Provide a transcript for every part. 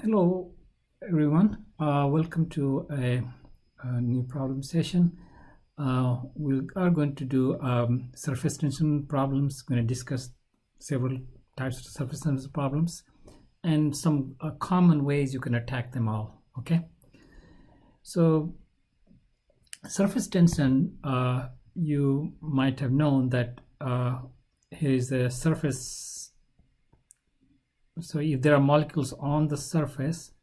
Hello, everyone. Welcome to a new problem session. We are going to do surface tension problems. Going to discuss several types of surface tension problems and some common ways you can attack them all. Okay. So, surface tension, you might have known that here is a surface. So if there are molecules on the surface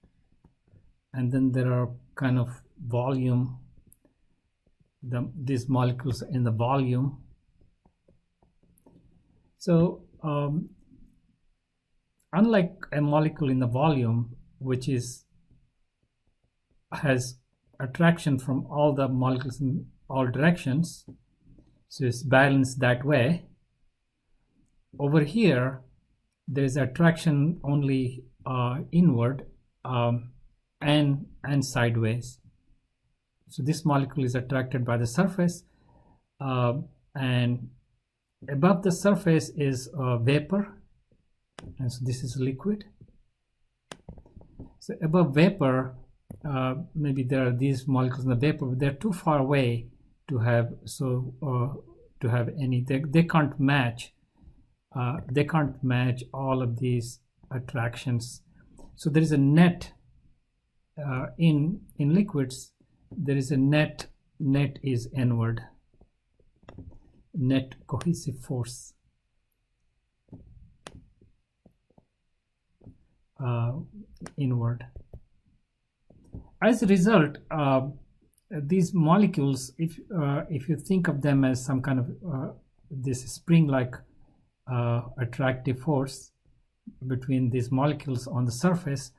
and then there are kind of volume, these molecules in the volume. So unlike a molecule in the volume, which has attraction from all the molecules in all directions, so it's balanced that way. Over here, there is attraction only inward and sideways. So this molecule is attracted by the surface, and above the surface is vapor, and so this is liquid. So above vapor, maybe there are these molecules in the vapor, but they're too far away to have any. They can't match. They can't match all of these attractions. So there is a net in liquids. There is a net is inward, net cohesive force inward. As a result, these molecules, if you think of them as some kind of this spring-like attractive force between these molecules on the surface,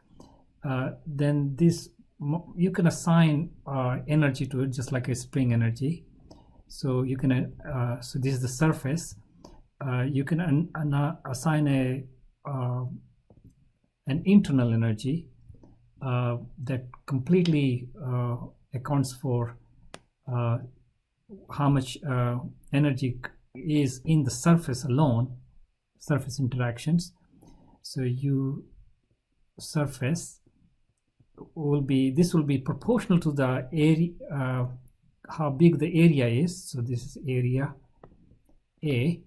then this you can assign energy to it, just like a spring energy. So you can so this is the surface. You can assign an internal energy that completely accounts for how much energy is in the surface alone, surface interactions. So surface will be proportional to the area, how big the area is. So this is area A,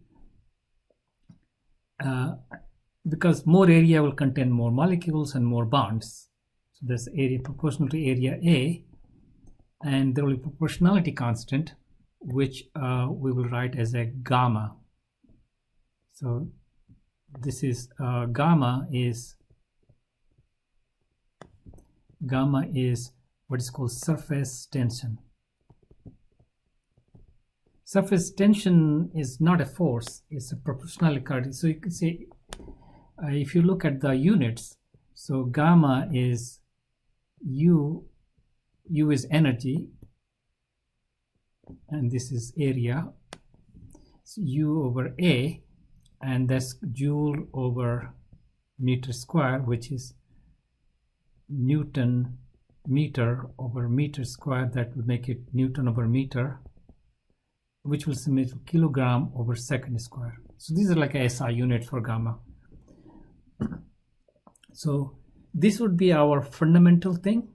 because more area will contain more molecules and more bonds. So there's area proportional to area A, and there will be proportionality constant, which we will write as a gamma. So this is gamma is what is called surface tension. Surface tension is not a force, it's a proportionality constant. So you can say, if you look at the units, so gamma is U is energy, and this is area, so U over A, and that's joule over meter square, which is Newton meter over meter square. That would make it Newton over meter, which will similar to kilogram over second square. So these are like a SI unit for gamma. So this would be our fundamental thing.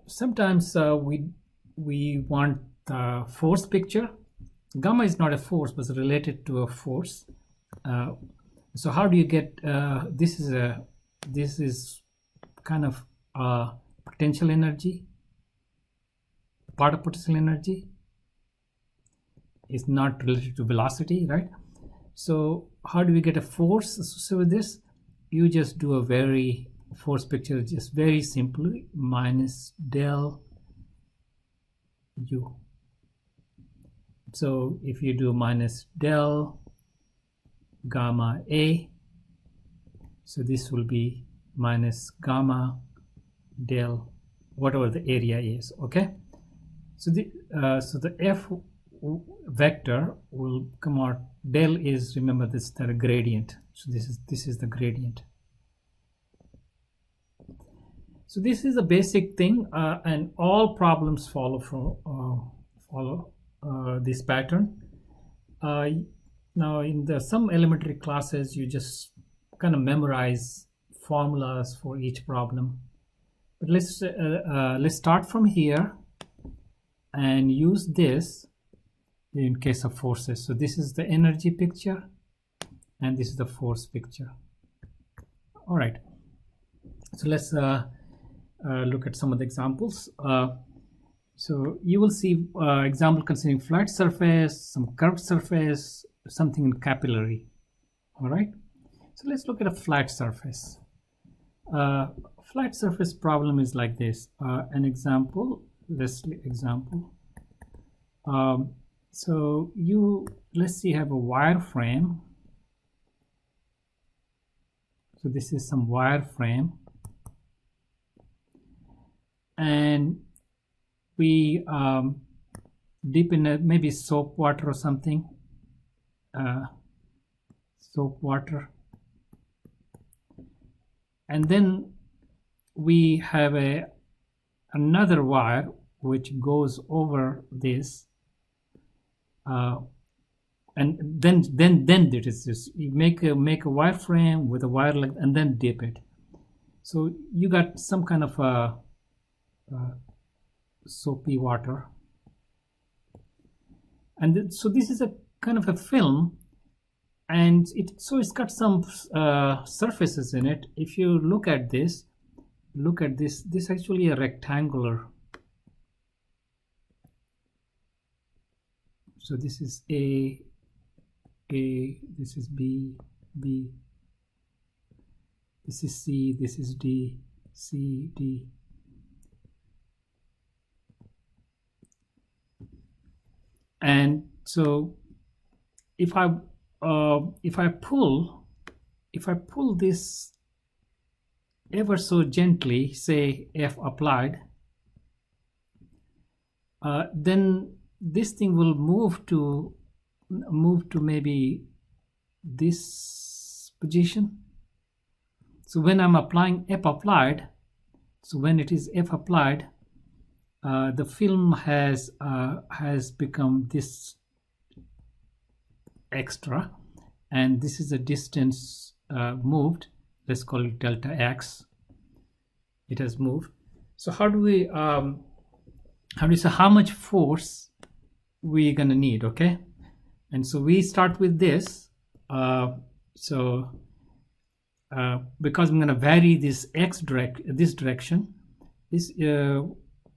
Sometimes we want the force picture. Gamma is not a force, but it's related to a force. So how do you get this is kind of potential energy. Part of potential energy is not related to velocity, right? So how do we get a force associated with this? You just do a very force picture, just very simply, minus del U. So if you do minus del gamma A, so this will be minus gamma del whatever the area is. Okay, so the F vector will come out. Del is, remember, this is the gradient. So this is the gradient. So this is a basic thing, and all problems follow this pattern. Now in some elementary classes, you just kind of memorize formulas for each problem, but let's start from here and use this in case of forces. So this is the energy picture and this is the force picture. All right, so let's look at some of the examples. So you will see example concerning flat surface, some curved surface, something in capillary. All right, so let's look at a flat surface. Flat surface problem is like this. An example, so let's see, have a wire frame. So this is some wire frame, and we dip in maybe soap water or something, soap water, and then we have another wire which goes over this, and then it is this. You make a wireframe with a wire like, and then dip it. So you got some kind of a soapy water, and so this is a kind of a film, and it's got some surfaces in it. If you look at this, this is actually a rectangular. So this is A, this is B, this is C, this is D, C, D. And so if I pull this ever so gently, say F applied, then this thing will move to maybe this position. So when I'm applying F applied, so when it is F applied, the film has become this extra, and this is a distance moved. Let's call it delta x. It has moved. So how do we say how much force we're gonna need? Okay, and so we start with this. Because I'm gonna vary this this direction, this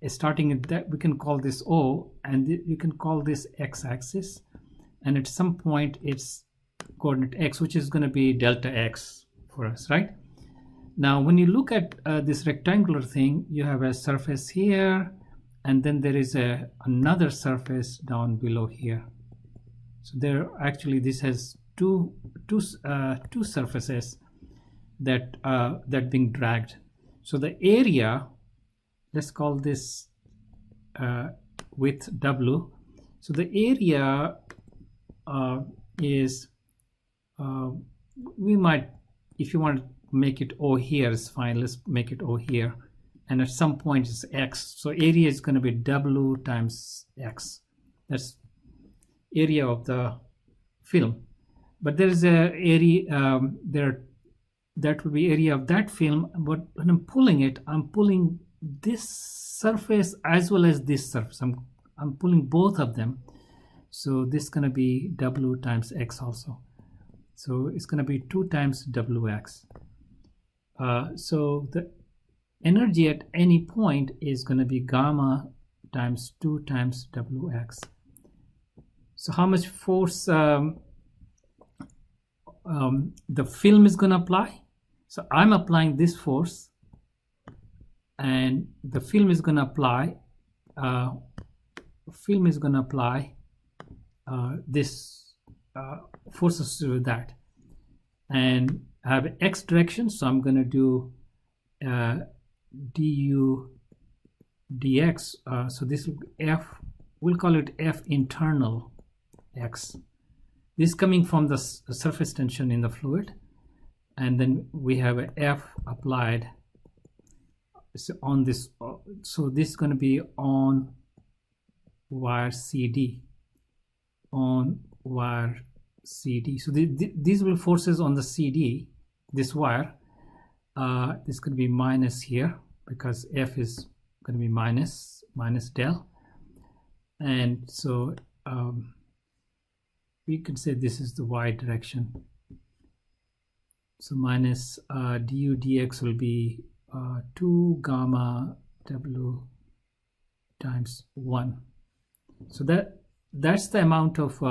starting at that, we can call this O, and you can call this x-axis, and at some point it's coordinate x, which is going to be delta x for us, right? Now when you look at this rectangular thing, you have a surface here, and then there is another surface down below here. So there actually, this has two surfaces that being dragged. So the area, let's call this width W. So the area is, we might, if you want to make it O here, is fine. Let's make it O here. And at some point it's X. So area is going to be W times X. That's area of the film. But there is a area, that will be area of that film. But when I'm pulling it, I'm pulling this surface as well as this surface. I'm pulling both of them. So this is going to be W times X also. So it's going to be 2 times WX. So the energy at any point is going to be gamma times 2 times WX. So how much force the film is going to apply? So I'm applying this force, and the film is going to apply this forces to that, and I have x direction, so I'm going to do du dx. So this will F, we'll call it F internal x. This is coming from the surface tension in the fluid, and then we have a F applied on this. So this is going to be on wire CD, on wire CD. So these will forces on the CD, this wire, this could be minus here because F is going to be minus del. And so we can say this is the y direction. So minus du dx will be 2 gamma w times 1. So that's the amount of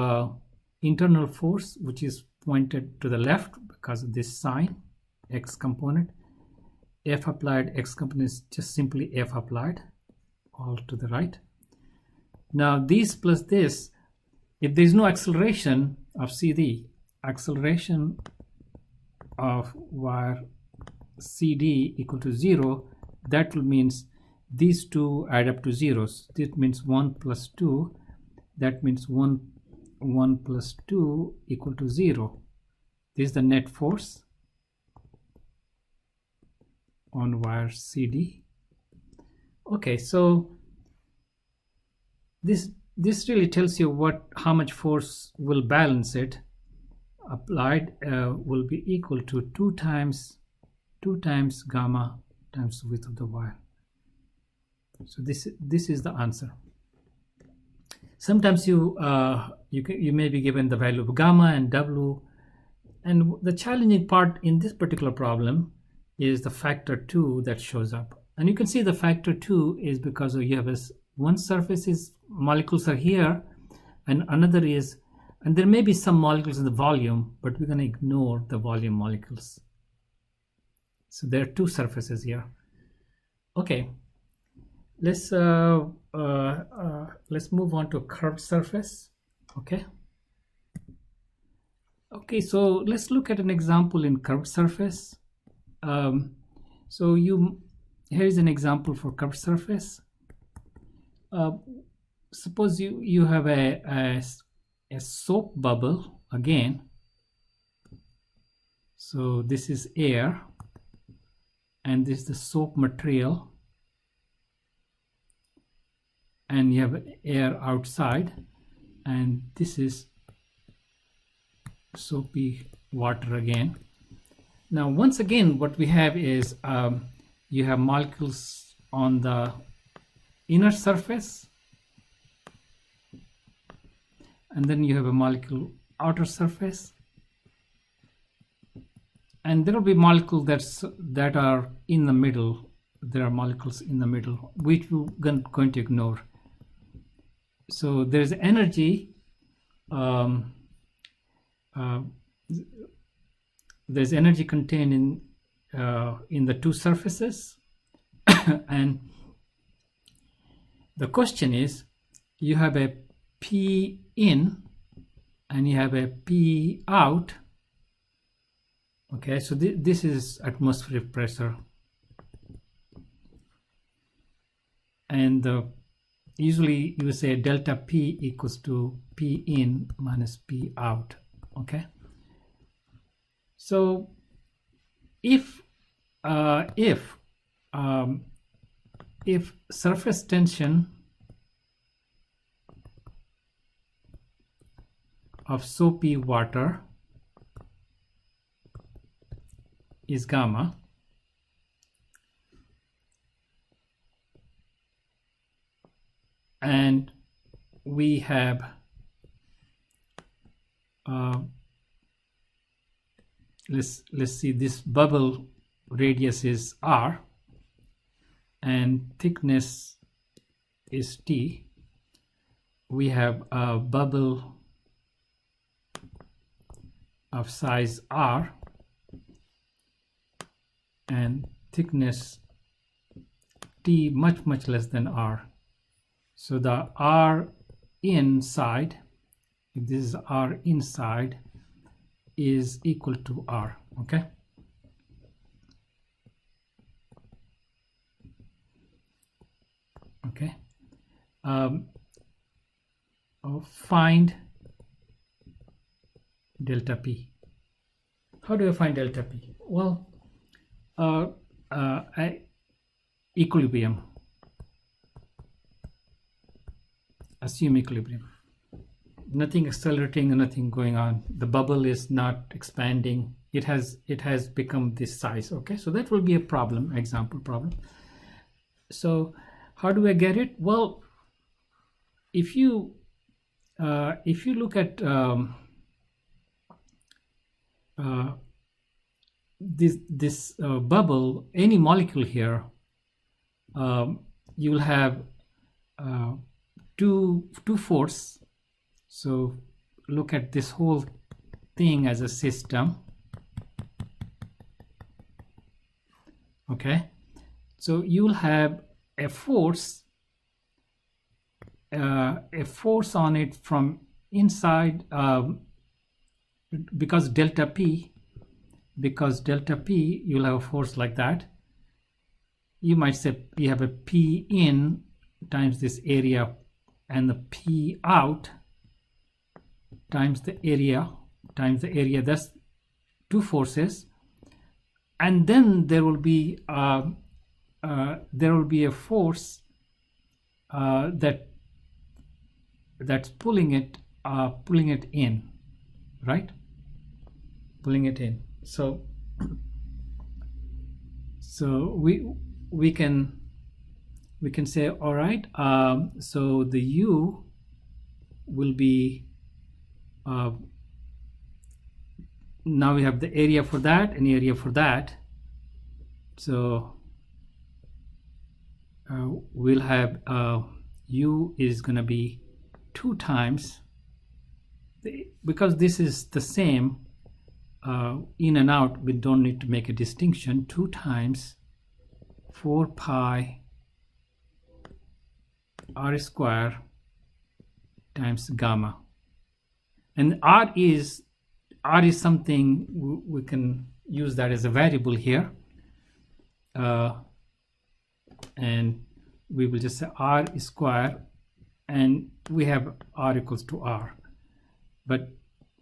internal force which is pointed to the left because of this sign, x component. F applied, x component is just simply F applied, all to the right. Now this plus this, if there is no acceleration of CD, acceleration of wire CD equal to 0, that will means these two add up to zeros. This means 1 plus 2, that means 1 plus 2 equal to 0. This is the net force on wire CD. Okay, so this really tells you how much force will balance it. Applied will be equal to 2 times gamma times the width of the wire. So this is the answer. Sometimes you may be given the value of gamma and W, and the challenging part in this particular problem is the factor 2 that shows up. And you can see the factor 2 is because you have one surface is molecules are here, and another is, and there may be some molecules in the volume, but we're going to ignore the volume molecules. So there are two surfaces here. Okay, let's move on to a curved surface. Okay, so let's look at an example in curved surface. So here is an example for curved surface. Suppose you have a soap bubble again. So this is air, and this is the soap material, and you have air outside, and this is soapy water again. Now once again what we have is you have molecules on the inner surface, and then you have a molecule outer surface, and there will be molecules that are in the middle. There are molecules in the middle which we're going to ignore. So there's energy, there's energy contained in the two surfaces. And the question is, you have a P in and you have a P out. Okay, so this is atmospheric pressure, and usually you say delta P equals to P in minus P out. Okay, so if surface tension of soapy water is gamma, and we have let's see, this bubble radius is r and thickness is T. We have a bubble of size r and thickness T much less than r. So the r inside, if this is r inside, is equal to r. Okay, find delta P. How do I find delta P? Well, equilibrium. Assume equilibrium. nothing accelerating, nothing going on. The bubble is not expanding. It has become this size. Okay, so that will be a problem, example problem. So how do I get it? Well, if you look at this bubble, any molecule here, you will have two force. So look at this whole thing as a system. Okay, so you will have a force on it from inside, because delta P, you'll have a force like that. You might say you have a P in times this area, and the P out times the area. That's two forces, and then there will be a force that's pulling it in, right? Pulling it in. So we can say, all right, so the U will be, now we have the area for that and area for that. So we'll have U is going to be 2 times, because this is the same, in and out, we don't need to make a distinction, 2 times 4 pi r square times gamma. And r is something we can use that as a variable here, and we will just say r square, and we have r equals to r, but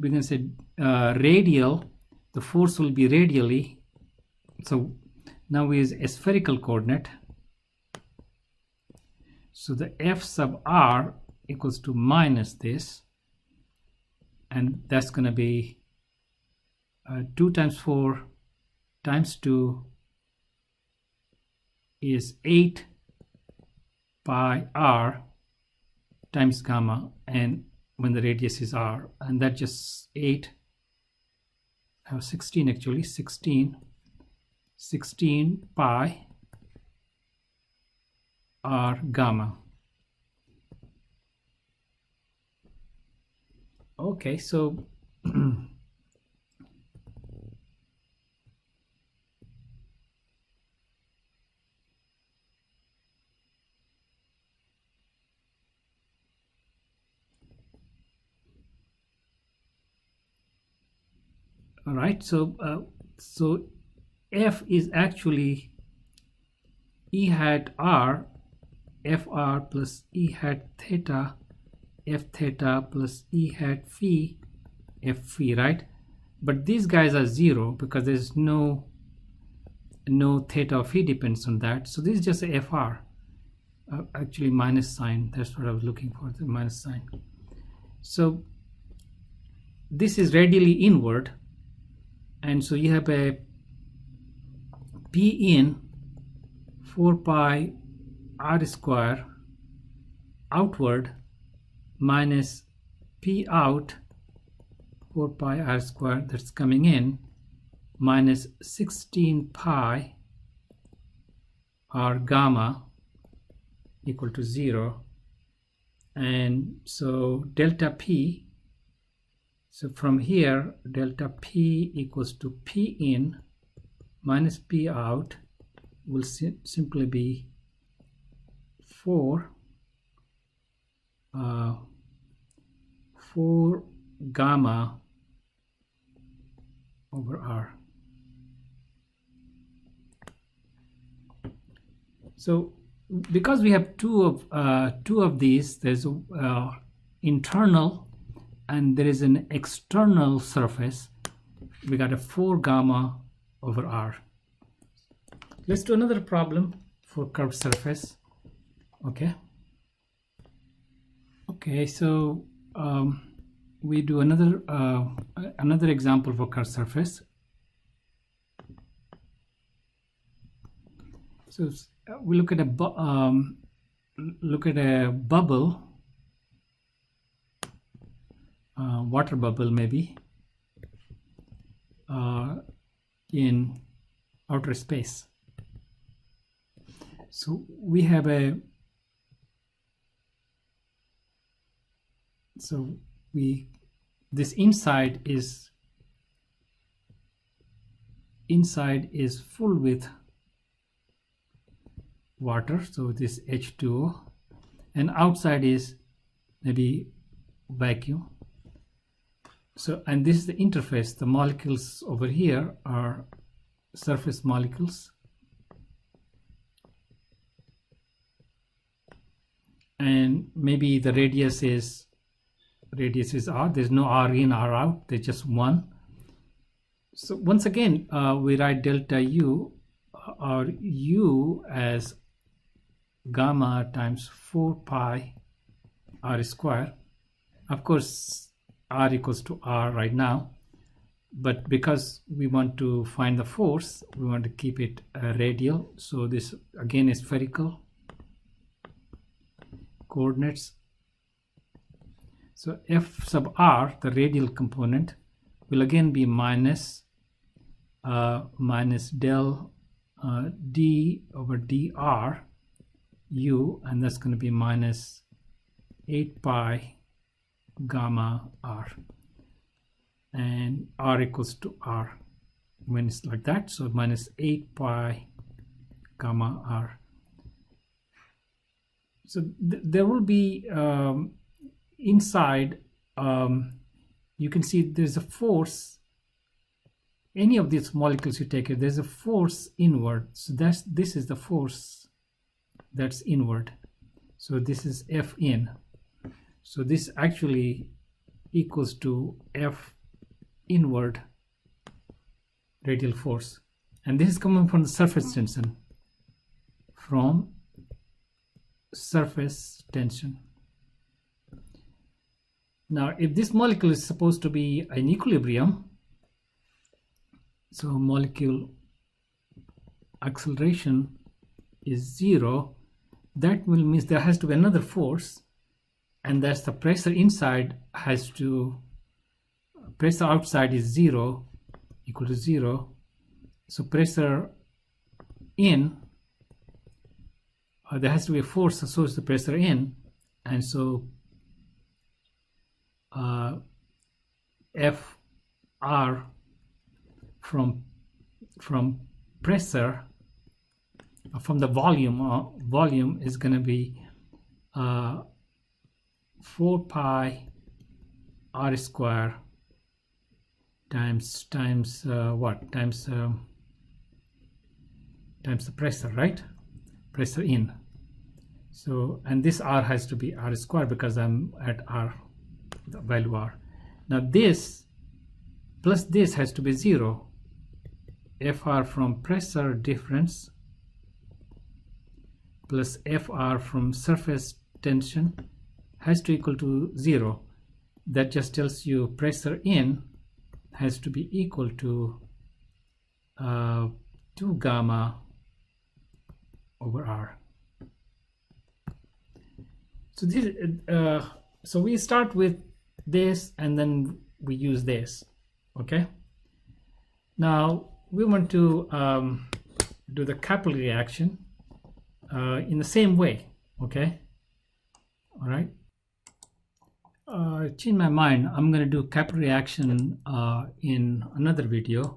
we can say radial, the force will be radially. So now we use a spherical coordinate, so the F sub r equals to minus this, and that's going to be 2 times 4 times 2 is 8 pi r times gamma, and when the radius is r, and that just 16 actually, 16 pi r gamma. Okay, so all right, so F is actually E hat r, FR plus E hat theta, F theta plus E hat phi, F phi, right? But these guys are 0 because there's no theta or phi depends on that. So this is just a FR, actually minus sign. That's what I was looking for, the minus sign. So this is radially inward, and so you have a P in 4 pi r square outward minus P out 4 pi r square that's coming in minus 16 pi r gamma equal to 0. And so delta P, so from here delta P equals to P in minus P out will simply be 4 gamma over r. So because we have two of these, there's internal and there is an external surface, we got a 4 gamma over r. Let's do another problem for curved surface. Okay, so we do another example for curved surface. So we look at a bubble, water bubble maybe, in outer space. So we have this inside is full with water, so this H2O, and outside is maybe vacuum. So, and this is the interface. The molecules over here are surface molecules, and maybe the radius is R. There's no R in, R out, there's just one. So once again, we write delta U, or U, as gamma times 4 pi R square. Of course, R equals to R right now, but because we want to find the force, we want to keep it radial. So this again is spherical coordinates. So F sub R, the radial component, will again be minus del d over dr U, and that's going to be minus 8 pi gamma R, and R equals to R when it's like that, so minus 8 pi gamma R. So there will be inside, you can see there's a force. Any of these molecules you take it, there's a force inward. So this is the force that's inward. So this is F in. So this actually equals to F inward radial force, and this is coming from the surface tension. From surface tension. Now, if this molecule is supposed to be in equilibrium, so molecule acceleration is 0, that will mean there has to be another force, and that's the pressure inside has to, pressure outside is 0, equal to 0. So pressure in, there has to be a force associated with the pressure in, and so Fr from pressure, from the volume is going to be 4 pi R square times what? Times the pressure, right? Pressure in. So, and this R has to be R square because I'm at R, the value R. Now this plus this has to be 0. Fr from pressure difference plus Fr from surface tension has to equal to 0. That just tells you pressure in has to be equal to 2 gamma over R. So this, so we start with this and then we use this. Okay. Now we want to do the capillary reaction in the same way. Okay. All right. Change my mind. I'm going to do capillary reaction in another video,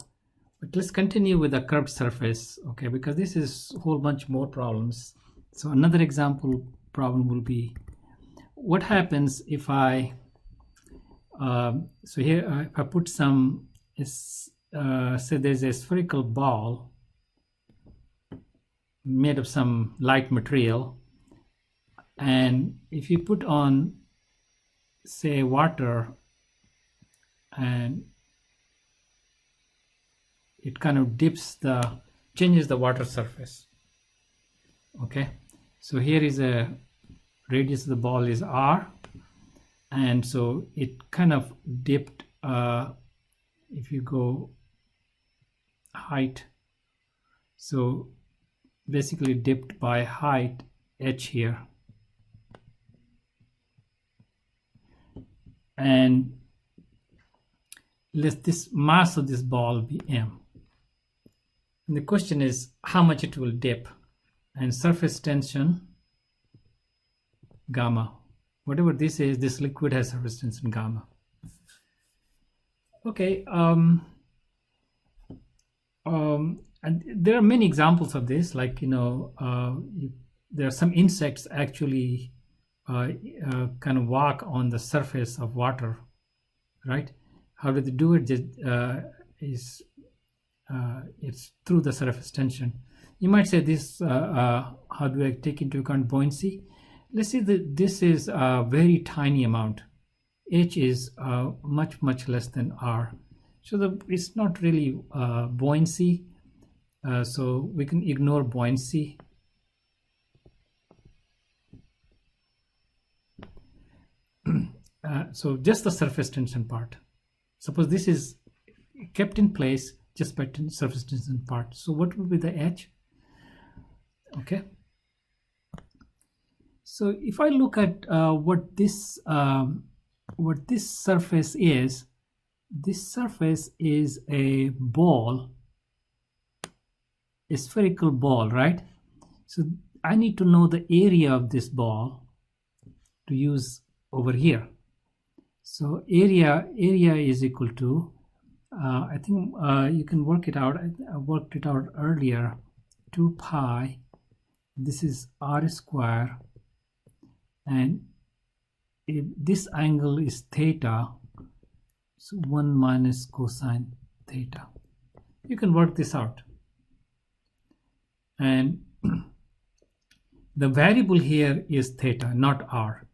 but let's continue with the curved surface. Okay, because this is a whole bunch more problems. So another example problem will be, what happens if I so here if I put some say there's a spherical ball made of some light material, and if you put on, say, water, and it kind of changes the water surface. Okay, so here is a radius of the ball is R, and so it kind of dipped. If you go height, so basically dipped by height h here, and let this mass of this ball be m. And the question is how much it will dip, and surface tension gamma, whatever this is, this liquid has surface tension gamma. Okay, and there are many examples of this, like there are some insects actually kind of walk on the surface of water, right? How do they do it? It's through the surface tension. You might say this, how do I take into account buoyancy? Let's say that this is a very tiny amount. H is much less than R. So it's not really buoyancy. So we can ignore buoyancy. So just the surface tension part. Suppose this is kept in place just by surface tension part. So what will be the H? Okay. So if I look at what this surface is, this surface is a ball, a spherical ball, right? So I need to know the area of this ball to use over here. So area is equal to, I think you can work it out. I worked it out earlier. 2 pi. This is r square, and if this angle is theta, so 1 minus cosine theta. You can work this out. And the variable here is theta, not r.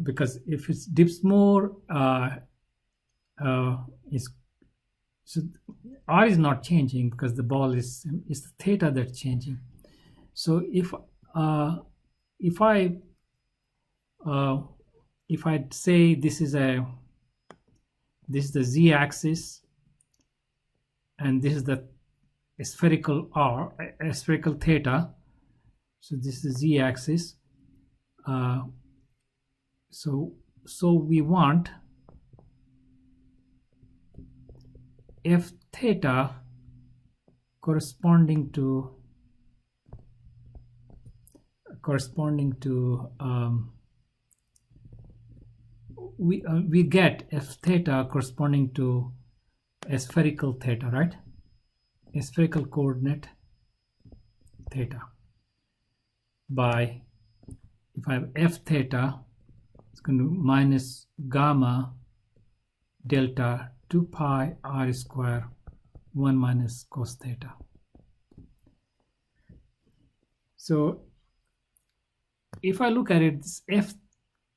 Because if it dips more, so r is not changing because the ball is the theta that's changing. So if I say this is the z-axis, and this is the spherical spherical theta, so this is z-axis. So we want f theta corresponding to we get f theta corresponding to a spherical theta, right? A spherical coordinate theta by, if I have f theta, it's going to minus gamma delta 2 pi r square 1 minus cos theta. So if I look at it, this f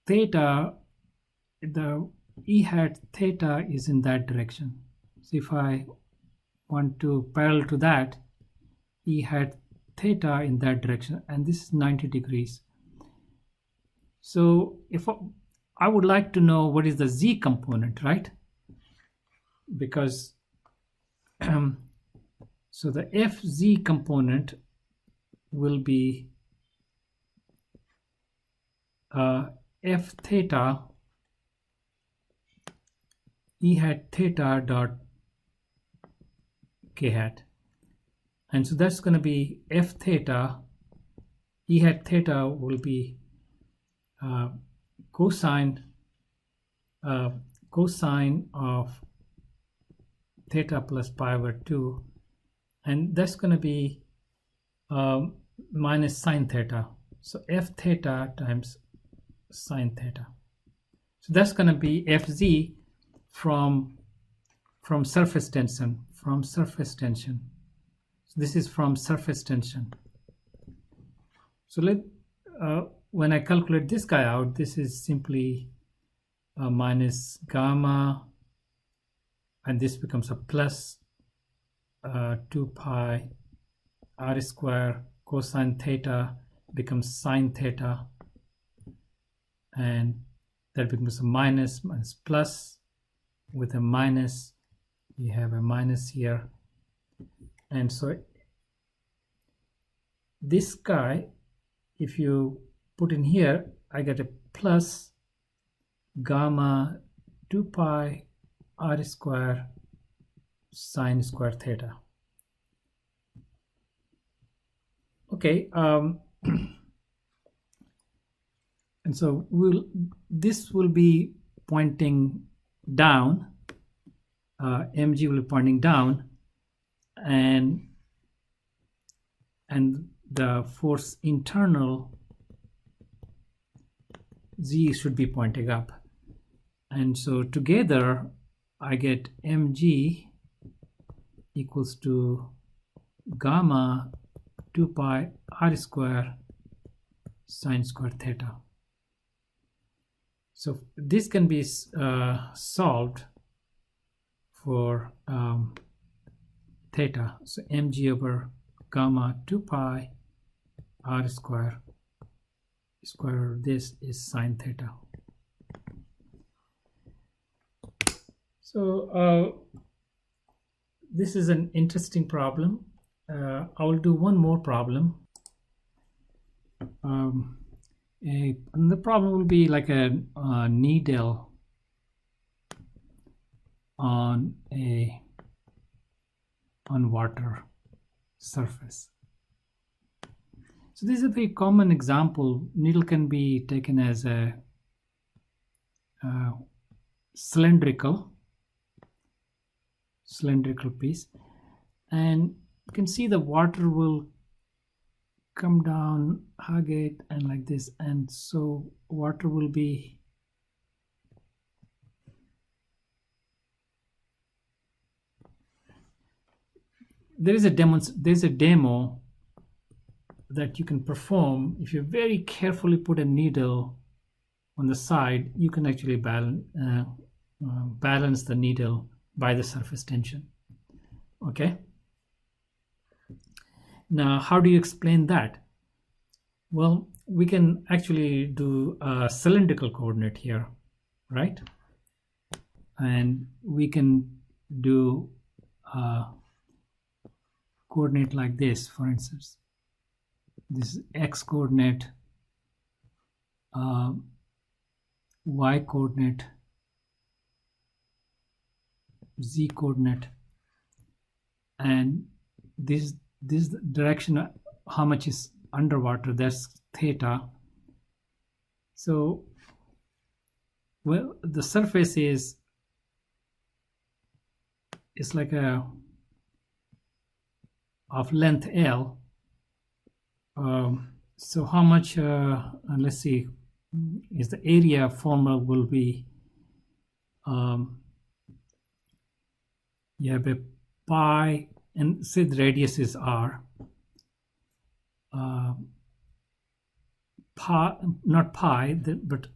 theta, the e hat theta is in that direction. So if I want to parallel to that, e hat theta in that direction, and this is 90 degrees. So if I would like to know what is the z component, right? Because so the fz component will be f theta e hat theta dot k hat, and so that's going to be f theta e hat theta will be cosine of theta plus pi over 2, and that's going to be minus sine theta. So f theta times sine theta. So that's going to be fz from surface tension, So this is from surface tension. So when I calculate this guy out, this is simply minus gamma, and this becomes a plus 2 pi r square cosine theta becomes sine theta, and that becomes a minus plus. With a minus, we have a minus here, and so this guy, if you put in here, I get a plus gamma 2 pi r square sine square theta. Okay, and so this will be pointing down, mg will be pointing down, and the force internal z should be pointing up, and so together I get mg equals to gamma 2 pi r square sine square theta. So this can be solved for theta. So mg over gamma 2 pi r square of this is sine theta. So this is an interesting problem. I will do one more problem. The problem will be like a needle on water surface. So this is a very common example. Needle can be taken as a cylindrical piece, and you can see the water will come down, hug it, and like this, and so water will be there's a demo that you can perform. If you very carefully put a needle on the side, you can actually balance the needle by the surface tension. Okay, now how do you explain that? Well, we can actually do a cylindrical coordinate here, right? And we can do a coordinate like this. For instance, this is x coordinate, y coordinate, z coordinate, and this direction, how much is underwater, that's theta. So, well, the surface is like a of length L. So how much, let's see, is the area formula will be, you have a pi, and say the radius is r, pi, not pi, but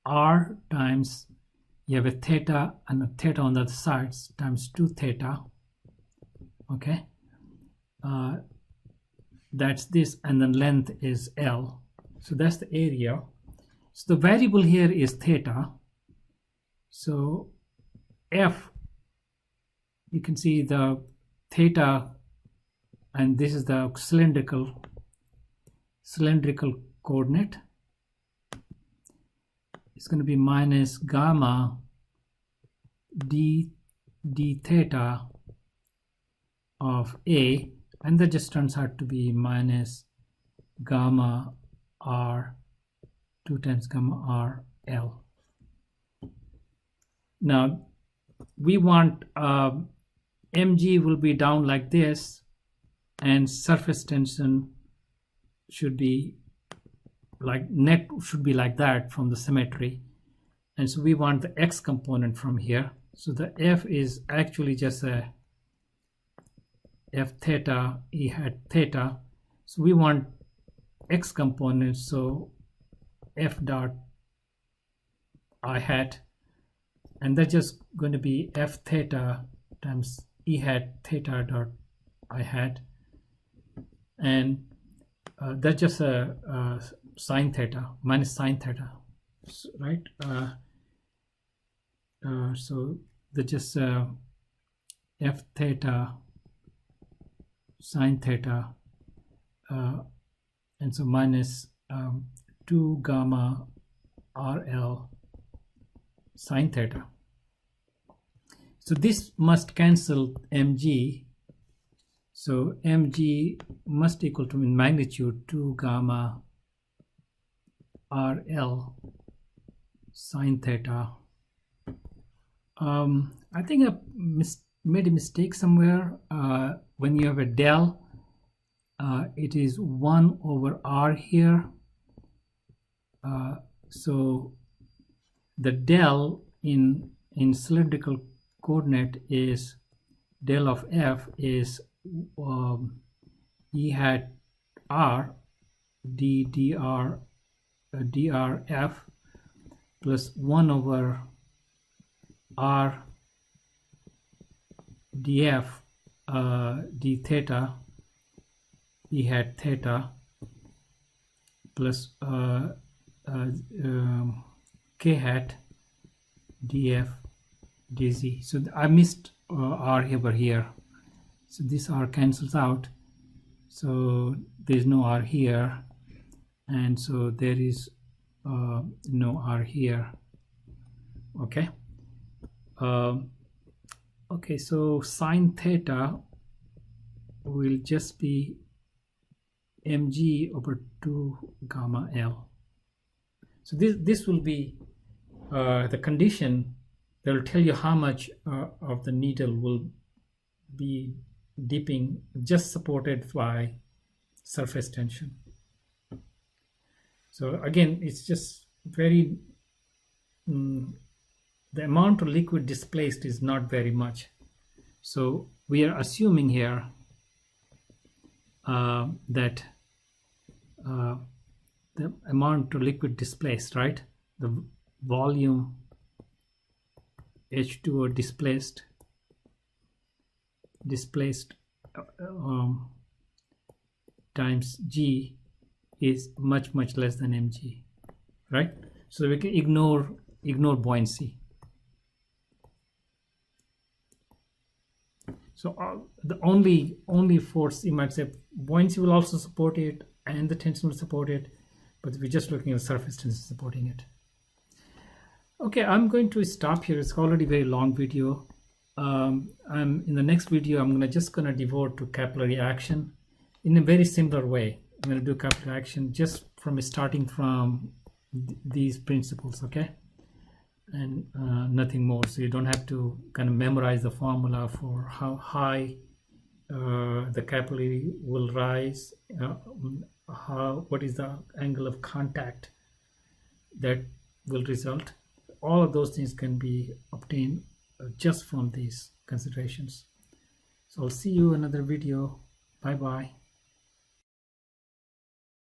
r times, you have a theta and a theta on the other sides times 2 theta. Okay, that's this, and then length is L. So that's the area. So the variable here is theta. So F, you can see the theta, and this is the cylindrical coordinate. It's going to be minus gamma d theta of A, and that just turns out to be minus gamma r 2 times gamma r L. Now we want mg will be down like this, and surface tension should be like net should be like that from the symmetry, and so we want the x component from here. So the F is actually just a F theta E hat theta. So we want x component, so F dot I hat, and that's just going to be F theta times E hat theta dot I hat, and that's just a sine theta minus sine theta. right? So the just f theta sine theta, and so minus 2 gamma RL sine theta. So this must cancel mg. So mg must equal to in magnitude 2 gamma RL sine theta. I think I made a mistake somewhere. When you have a del, it is 1 over r here. So the del in cylindrical coordinate is del of f is e hat r d dr drf plus 1 over r df d theta e hat theta plus k hat df dz. So I missed r over here, so this r cancels out, so there's no r here, and so there is no r here. Okay. Okay, so sine theta will just be mg over 2 gamma L. So this will be the condition that will tell you how much of the needle will be dipping, just supported by surface tension. So again, it's just very the amount of liquid displaced is not very much. So we are assuming here that the amount of liquid displaced, right? The volume H2O displaced times G is much less than mg, right? So we can ignore buoyancy. So the only force, you might say, buoyancy will also support it and the tension will support it, but we're just looking at the surface tension supporting it. Okay, I'm going to stop here. It's already a very long video. In the next video, I'm just gonna devote to capillary action in a very similar way. I'm gonna do capillary action just from starting from these principles, okay? And nothing more. So you don't have to kind of memorize the formula for how high the capillary will rise, what is the angle of contact that will result. All of those things can be obtained just from these considerations. So I'll see you in another video. Bye bye.